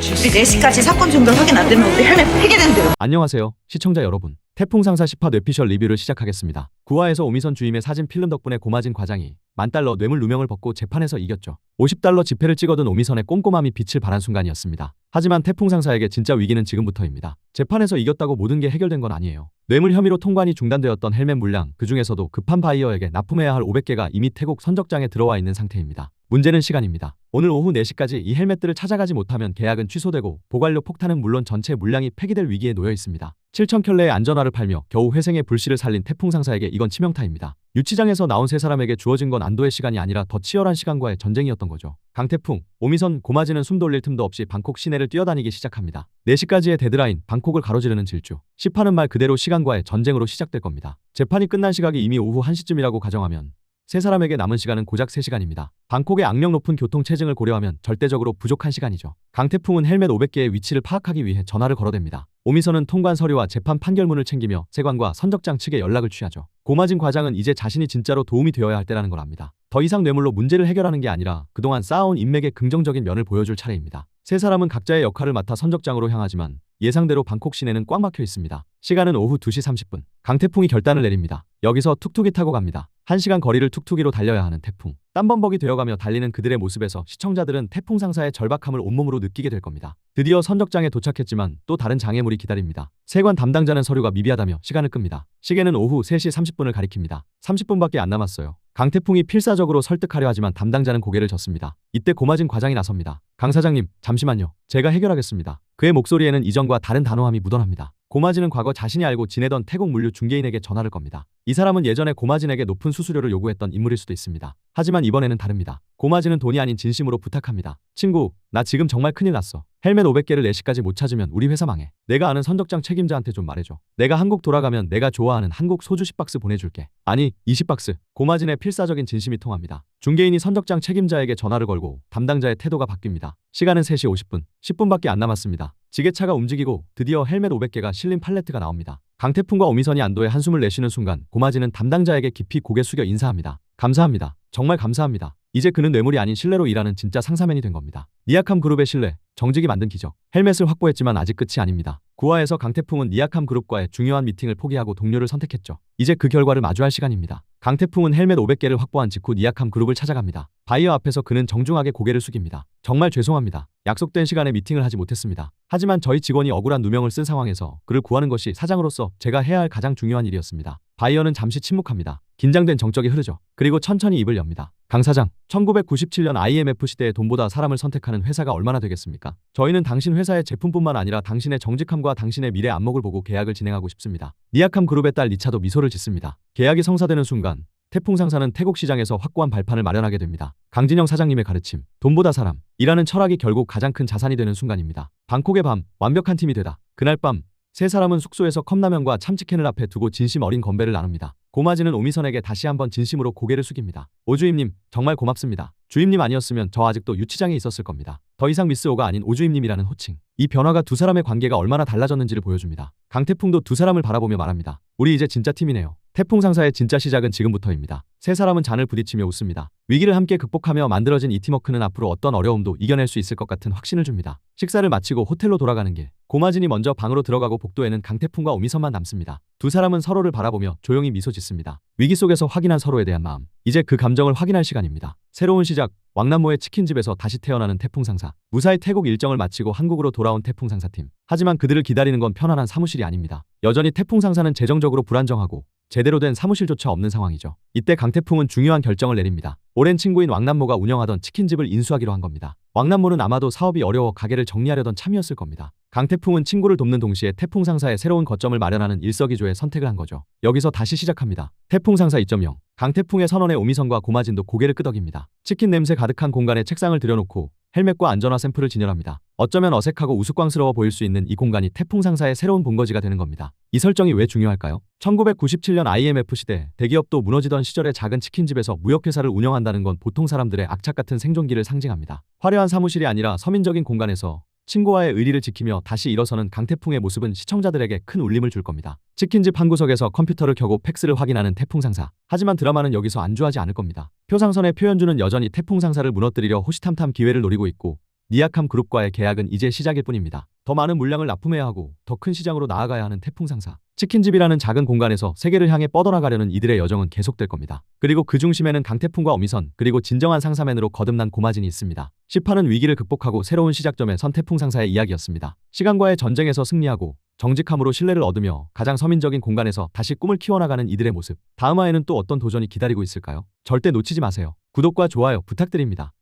우리 4시까지 사건 종결 확인 안 되면 우리 헬멧 폐기된대요. 안녕하세요, 시청자 여러분. 태풍 상사 10화 뇌피셜 리뷰를 시작하겠습니다. 9화에서 오미선 주임의 사진 필름 덕분에 고마진 과장이 $10,000 뇌물 누명을 벗고 재판에서 이겼죠. $50 지폐를 찍어둔 오미선의 꼼꼼함이 빛을 발한 순간이었습니다. 하지만 태풍 상사에게 진짜 위기는 지금부터입니다. 재판에서 이겼다고 모든 게 해결된 건 아니에요. 뇌물 혐의로 통관이 중단되었던 헬멧 물량, 그 중에서도 급한 바이어에게 납품해야 할 500개가 이미 태국 선적장에 들어와 있는 상태입니다. 문제는 시간입니다. 오늘 오후 4시까지 이 헬멧들을 찾아가지 못하면 계약은 취소되고 보관료 폭탄은 물론 전체 물량이 폐기될 위기에 놓여 있습니다. 7,000켤레의 안전화를 팔며 겨우 회생의 불씨를 살린 태풍 상사에게 이건 치명타입니다. 유치장에서 나온 세 사람에게 주어진 건 안도의 시간이 아니라 더 치열한 시간과의 전쟁이었던 거죠. 강태풍, 오미선, 고마지는 숨 돌릴 틈도 없이 방콕 시내를 뛰어다니기 시작합니다. 4시까지의 데드라인, 방콕을 가로지르는 질주. 10화는 말 그대로 시간과의 전쟁으로 시작될 겁니다. 재판이 끝난 시각이 이미 오후 1시쯤이라고 가정하면 세 사람에게 남은 시간은 고작 3시간입니다. 방콕의 악명 높은 교통체증을 고려하면 절대적으로 부족한 시간이죠. 강태풍은 헬멧 500개의 위치를 파악하기 위해 전화를 걸어댑니다. 오미선은 통관 서류와 재판 판결문을 챙기며 세관과 선적장 측에 연락을 취하죠. 고마진 과장은 이제 자신이 진짜로 도움이 되어야 할 때라는 걸 압니다. 더 이상 뇌물로 문제를 해결하는 게 아니라 그동안 쌓아온 인맥의 긍정적인 면을 보여줄 차례입니다. 세 사람은 각자의 역할을 맡아 선적장으로 향하지만 예상대로 방콕 시내는 꽉 막혀 있습니다. 시간은 오후 2시 30분. 강태풍이 결단을 내립니다. 여기서 툭툭이 타고 갑니다. 1시간 거리를 툭툭이로 달려야 하는 태풍. 땀범벅이 되어가며 달리는 그들의 모습에서 시청자들은 태풍 상사의 절박함을 온몸으로 느끼게 될 겁니다. 드디어 선적장에 도착했지만 또 다른 장애물이 기다립니다. 세관 담당자는 서류가 미비하다며 시간을 끕니다. 시계는 오후 3시 30분을 가리킵니다. 30분밖에 안 남았어요. 강태풍이 필사적으로 설득하려 하지만 담당자는 고개를 젓습니다. 이때 고마진 과장이 나섭니다. 강 사장님, 잠시만요. 제가 해결하겠습니다. 그의 목소리에는 이전과 다른 단호함이 묻어납니다. 고마진은 과거 자신이 알고 지내던 태국 물류 중개인에게 전화를 겁니다. 이 사람은 예전에 고마진에게 높은 수수료를 요구했던 인물일 수도 있습니다. 하지만 이번에는 다릅니다. 고마진은 돈이 아닌 진심으로 부탁합니다. 친구, 나 지금 정말 큰일 났어. 헬멧 500개를 4시까지 못 찾으면 우리 회사 망해. 내가 아는 선적장 책임자한테 좀 말해줘. 내가 한국 돌아가면 내가 좋아하는 한국 소주 10박스 보내줄게. 아니, 20박스. 고마진의 필사적인 진심이 통합니다. 중개인이 선적장 책임자에게 전화를 걸고 담당자의 태도가 바뀝니다. 시간은 3시 50분. 10분밖에 안 남았습니다. 지게차가 움직이고 드디어 헬멧 500개가 실린 팔레트가 나옵니다. 강태풍과 오미선이 안도의 한숨을 내쉬는 순간 고마지는 담당자에게 깊이 고개 숙여 인사합니다. 감사합니다. 정말 감사합니다. 이제 그는 뇌물이 아닌 신뢰로 일하는 진짜 상사맨이 된 겁니다. 니아캄 그룹의 신뢰, 정직이 만든 기적. 헬멧을 확보했지만 아직 끝이 아닙니다. 9화에서 강태풍은 니아캄 그룹과의 중요한 미팅을 포기하고 동료를 선택했죠. 이제 그 결과를 마주할 시간입니다. 강태풍은 헬멧 500개를 확보한 직후 니아캄 그룹을 찾아갑니다. 바이어 앞에서 그는 정중하게 고개를 숙입니다. 정말 죄송합니다. 약속된 시간에 미팅을 하지 못했습니다. 하지만 저희 직원이 억울한 누명을 쓴 상황에서 그를 구하는 것이 사장으로서 제가 해야 할 가장 중요한 일이었습니다. 바이어는 잠시 침묵합니다. 긴장된 정적이 흐르죠. 그리고 천천히 입을 엽니다. 강 사장, 1997년 IMF 시대에 돈보다 사람을 선택하는 회사가 얼마나 되겠습니까? 저희는 당신 회사의 제품뿐만 아니라 당신의 정직함과 당신의 미래 안목을 보고 계약을 진행하고 싶습니다. 니아캄 그룹의 딸 리차도 미소를 짓습니다. 계약이 성사되는 순간 태풍 상사는 태국 시장에서 확고한 발판을 마련하게 됩니다. 강진영 사장님의 가르침, 돈보다 사람, 이라는 철학이 결국 가장 큰 자산이 되는 순간입니다. 방콕의 밤, 완벽한 팀이 되다. 그날 밤 세 사람은 숙소에서 컵라면과 참치캔을 앞에 두고 진심 어린 건배를 나눕니다. 고마지는 오미선에게 다시 한번 진심으로 고개를 숙입니다. 오주임님, 정말 고맙습니다. 주임님 아니었으면 저 아직도 유치장에 있었을 겁니다. 더 이상 미스오가 아닌 오주임님이라는 호칭. 이 변화가 두 사람의 관계가 얼마나 달라졌는지를 보여줍니다. 강태풍도 두 사람을 바라보며 말합니다. 우리 이제 진짜 팀이네요. 태풍 상사의 진짜 시작은 지금부터입니다. 세 사람은 잔을 부딪히며 웃습니다. 위기를 함께 극복하며 만들어진 이 팀워크는 앞으로 어떤 어려움도 이겨낼 수 있을 것 같은 확신을 줍니다. 식사를 마치고 호텔로 돌아가는 길. 고마진이 먼저 방으로 들어가고 복도에는 강태풍과 오미선만 남습니다. 두 사람은 서로를 바라보며 조용히 미소 짓습니다. 위기 속에서 확인한 서로에 대한 마음. 이제 그 감정을 확인할 시간입니다. 새로운 시작. 왕남모의 치킨집에서 다시 태어나는 태풍 상사. 무사히 태국 일정을 마치고 한국으로 돌아온 태풍 상사팀. 하지만 그들을 기다리는 건 편안한 사무실이 아닙니다. 여전히 태풍 상사는 재정적으로 불안정하고 제대로 된 사무실조차 없는 상황이죠. 이때 강태풍은 중요한 결정을 내립니다. 오랜 친구인 왕남모가 운영하던 치킨집을 인수하기로 한 겁니다. 왕남모는 아마도 사업이 어려워 가게를 정리하려던 참이었을 겁니다. 강태풍은 친구를 돕는 동시에 태풍 상사의 새로운 거점을 마련하는 일석이조의 선택을 한 거죠. 여기서 다시 시작합니다. 태풍 상사 2.0. 강태풍의 선언에 오미선과 고마진도 고개를 끄덕입니다. 치킨 냄새 가득한 공간에 책상을 들여놓고 헬멧과 안전화 샘플을 진열합니다. 어쩌면 어색하고 우스꽝스러워 보일 수 있는 이 공간이 태풍 상사의 새로운 본거지가 되는 겁니다. 이 설정이 왜 중요할까요? 1997년 IMF 시대, 대기업도 무너지던 시절의 작은 치킨집에서 무역회사를 운영한다는 건 보통 사람들의 악착 같은 생존기를 상징합니다. 화려한 사무실이 아니라 서민적인 공간에서 친구와의 의리를 지키며 다시 일어서는 강태풍의 모습은 시청자들에게 큰 울림을 줄 겁니다. 치킨집 한 구석에서 컴퓨터를 켜고 팩스를 확인하는 태풍 상사. 하지만 드라마는 여기서 안주하지 않을 겁니다. 표상선의 표현주는 여전히 태풍 상사를 무너뜨리려 호시탐탐 기회를 노리고 있고 니아캄 그룹과의 계약은 이제 시작일 뿐입니다. 더 많은 물량을 납품해야 하고 더 큰 시장으로 나아가야 하는 태풍 상사. 치킨집이라는 작은 공간에서 세계를 향해 뻗어나가려는 이들의 여정은 계속될 겁니다. 그리고 그 중심에는 강태풍과 어미선, 그리고 진정한 상사맨으로 거듭난 고마진이 있습니다. 시파는 위기를 극복하고 새로운 시작점에 선 태풍 상사의 이야기였습니다. 시간과의 전쟁에서 승리하고 정직함으로 신뢰를 얻으며 가장 서민적인 공간에서 다시 꿈을 키워나가는 이들의 모습. 다음 화에는 또 어떤 도전이 기다리고 있을까요? 절대 놓치지 마세요. 구독과 좋아요 부탁드립니다.